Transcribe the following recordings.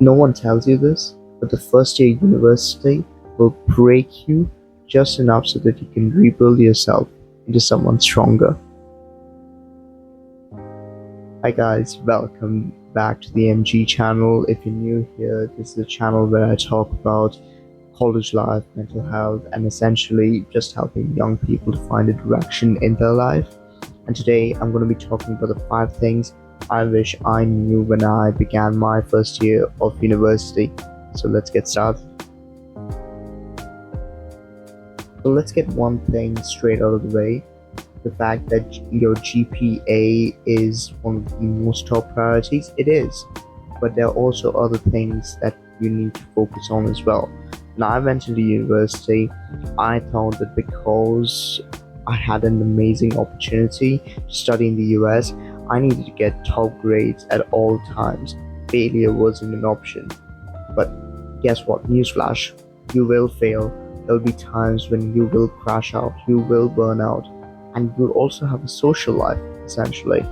No one tells you this, but the first year university will break you just enough so that you can rebuild yourself into someone stronger. Hi guys, welcome back to the MG channel. If you're new here, this is a channel where I talk about college life, mental health, and essentially just helping young people to find a direction in their life. And today I'm going to be talking about the 5 things I wish I knew when I began my first year of university. So let's get started. So let's get one thing straight out of the way. The fact that your GPA is one of the most top priorities, it is. But there are also other things that you need to focus on as well. When I went to the university, I thought that because I had an amazing opportunity to study in the US, I needed to get top grades at all times. Failure wasn't an option. But guess what? Newsflash, you will fail. There'll be times when you will crash out, you will burn out, and you'll also have a social life essentially.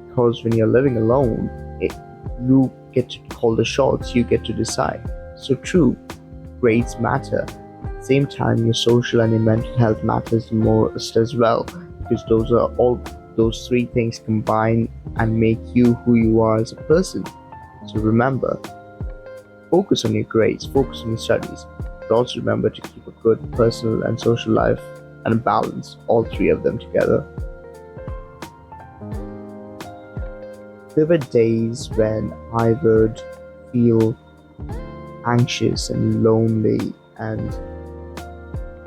Because when you're living alone, you get to call the shots, you get to decide. So, true, grades matter. At the same time, your social and your mental health matters the most as well, because those 3 things combine and make you who you are as a person. So remember, focus on your grades, focus on your studies, but also remember to keep a good personal and social life and balance all 3 of them together. There were days when I would feel anxious and lonely, and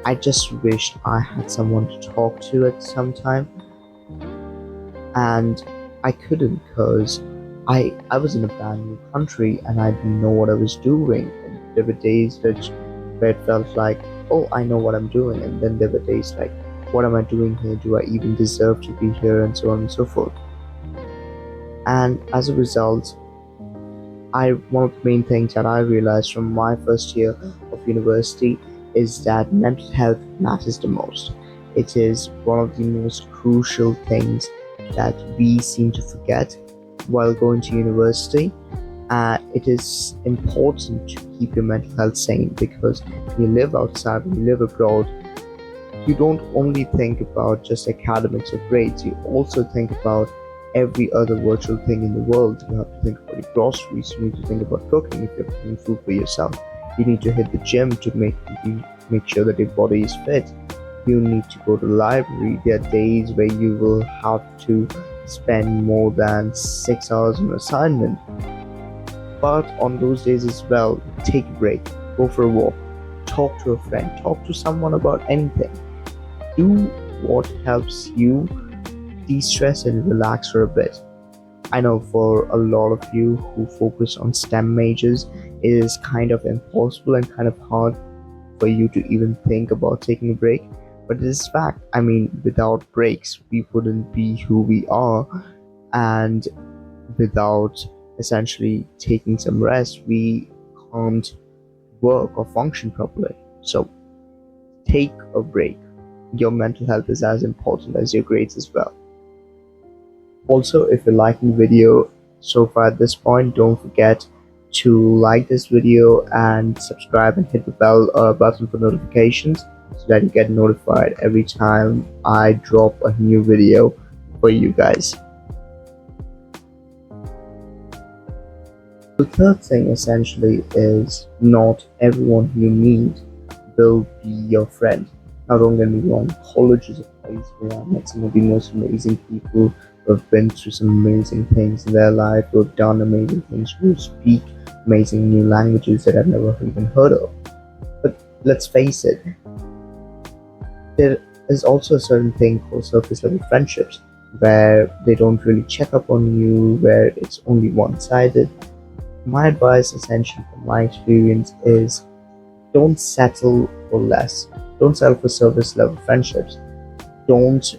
I just wished I had someone to talk to at some time, and I couldn't because I was in a brand new country and I didn't know what I was doing. And there were days where it felt like, oh, I know what I'm doing, and then there were days like, what am I doing here? Do I even deserve to be here? And so on and so forth. And as a result, one of the main things that I realized from my first year of university is that mental health matters the most. It is one of the most crucial things that we seem to forget while going to university. It is important to keep your mental health sane, because when you live outside, when you live abroad, you don't only think about just academics or grades, you also think about every other virtual thing in the world. You have to think about your groceries, you need to think about cooking if you're cooking food for yourself. You need to hit the gym to make sure that your body is fit. You need to go to the library. There are days where you will have to spend more than 6 hours on assignment. But on those days as well, take a break, go for a walk, talk to a friend, talk to someone about anything. Do what helps you de-stress and relax for a bit. I know for a lot of you who focus on STEM majors, it is kind of impossible and kind of hard for you to even think about taking a break. But it is fact. I mean, without breaks, we wouldn't be who we are, and without essentially taking some rest, we can't work or function properly. So, take a break. Your mental health is as important as your grades as well. Also, if you're liking the video so far at this point, don't forget to like this video and subscribe and hit the bell button for notifications so that you get notified every time I drop a new video for you guys. The third thing essentially is not everyone you meet will be your friend. Now, don't get me wrong, college is a place where I met some of the most amazing people who have been through some amazing things in their life, who have done amazing things, who speak amazing new languages that I've never even heard of. But let's face it, there is also a certain thing called surface level friendships, where they don't really check up on you, where it's only one-sided. My advice, essentially from my experience, is don't settle for less. Don't settle for surface level friendships. Don't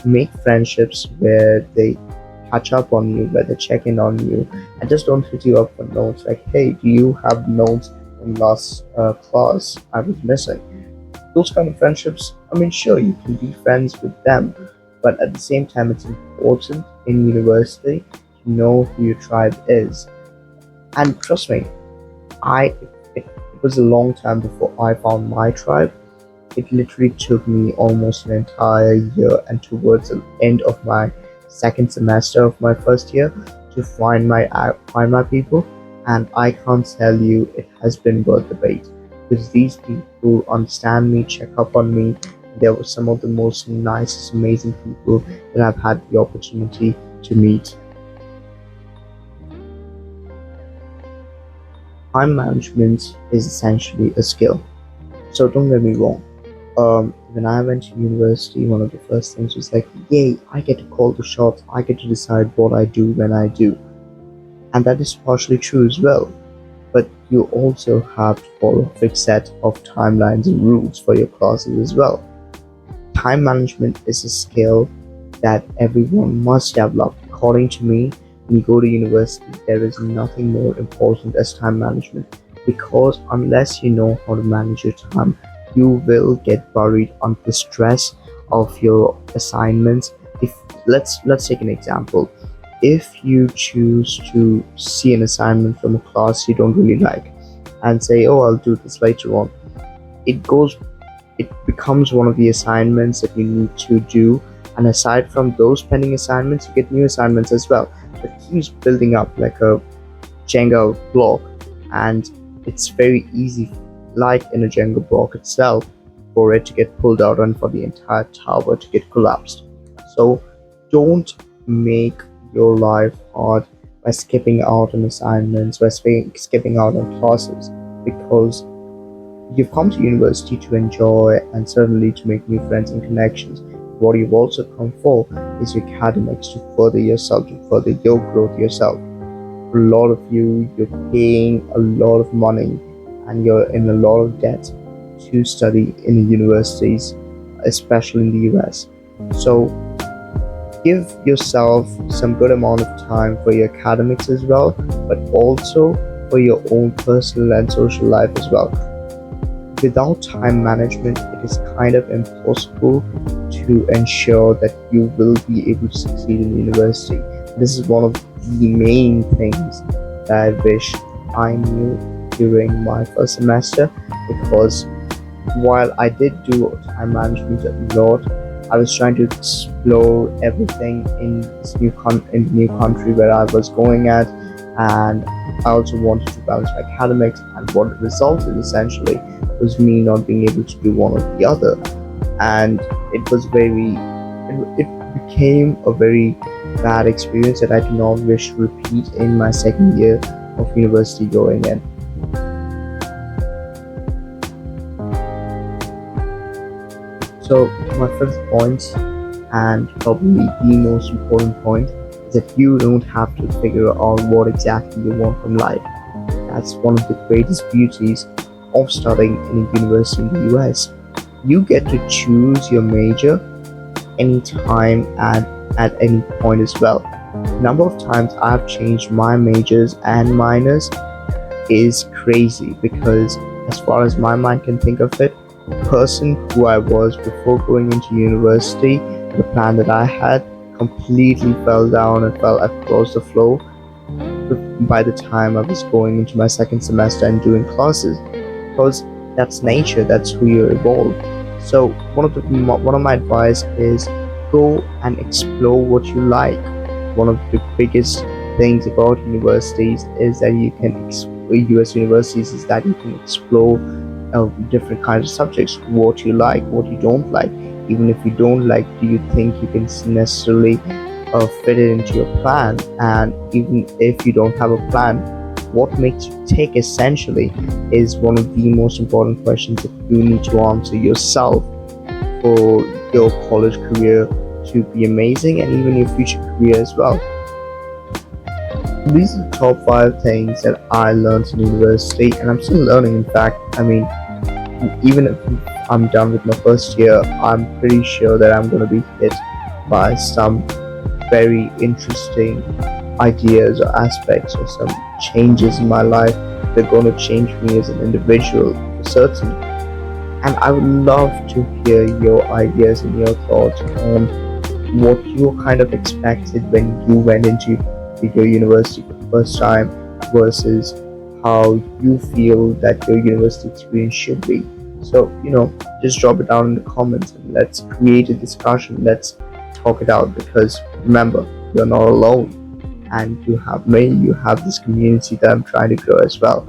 make friendships where they catch up on you, where they check in on you, and just don't hit you up for notes like, hey, do you have notes from last class I was missing? Those kind of friendships, I mean, sure, you can be friends with them, but at the same time, it's important in university to know who your tribe is. And trust me, I it was a long time before I found my tribe. It literally took me almost an entire year and towards the end of my second semester of my first year to find my people. And I can't tell you it has been worth the wait because these people understand me, check up on me. They were some of the most nicest, amazing people that I've had the opportunity to meet. Time management is essentially a skill. So don't get me wrong. When I went to university, one of the first things was like, yay, I get to call the shots, I get to decide what I do when I do. And that is partially true as well. But you also have to follow a fixed set of timelines and rules for your classes as well. Time management is a skill that everyone must develop. According to me, when you go to university, there is nothing more important as time management because unless you know how to manage your time, you will get buried under the stress of your assignments. If let's take an example. If you choose to see an assignment from a class you don't really like and say, "Oh, I'll do this later on," it goes it becomes one of the assignments that you need to do. And aside from those pending assignments, you get new assignments as well. So it keeps building up like a Jenga block, and it's very easy, like in a Jenga block itself, for it to get pulled out and for the entire tower to get collapsed. So don't make your life hard by skipping out on assignments, by skipping out on classes, because you've come to university to enjoy and certainly to make new friends and connections. What you've also come for is your academics to further yourself, to further your growth yourself. For a lot of you, you're paying a lot of money and you're in a lot of debt to study in the universities, especially in the US. So give yourself some good amount of time for your academics as well, but also for your own personal and social life as well. Without time management, it is kind of impossible to ensure that you will be able to succeed in university. This is one of the main things that I wish I knew during my first semester, because while I did do time management a lot, I was trying to explore everything in in the new country where I was going at, and I also wanted to balance my academics. And what it resulted essentially was me not being able to do one or the other, and it became a very bad experience that I do not wish to repeat in my second year of university going in. So my fifth point, and probably the most important point, is that you don't have to figure out what exactly you want from life. That's one of the greatest beauties of studying in a university in the US. You get to choose your major anytime and at any point as well. The number of times I've changed my majors and minors is crazy because, as far as my mind can think of it, the person who I was before going into university, the plan that I had, completely fell down and fell across the floor by the time I was going into my second semester and doing classes, because that's nature, that's who you evolve. So one of my advice is go and explore what you like. One of the biggest things about universities is that US universities is that you can explore different kinds of subjects, what you like, what you don't like. Even if you don't like, do you think you can necessarily fit it into your plan? And even if you don't have a plan, what makes you tick essentially is one of the most important questions that you need to answer yourself for your college career to be amazing, and even your future career as well. These are the top 5 things that I learned in university, and I'm still learning. In fact, I mean, even if I'm done with my first year, I'm pretty sure that I'm going to be hit by some very interesting ideas or aspects or some changes in my life. They're going to change me as an individual, for certain. And I would love to hear your ideas and your thoughts on what you kind of expected when you went into your university for the first time, versus how you feel that your university experience should be. So, just drop it down in the comments and let's create a discussion. Let's talk it out because remember, you're not alone and you have me, you have this community that I'm trying to grow as well.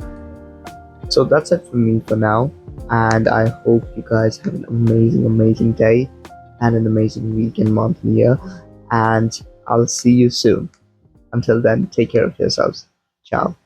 So that's it for me for now. And I hope you guys have an amazing, amazing day and an amazing week and month and year. And I'll see you soon. Until then, take care of yourselves. Ciao.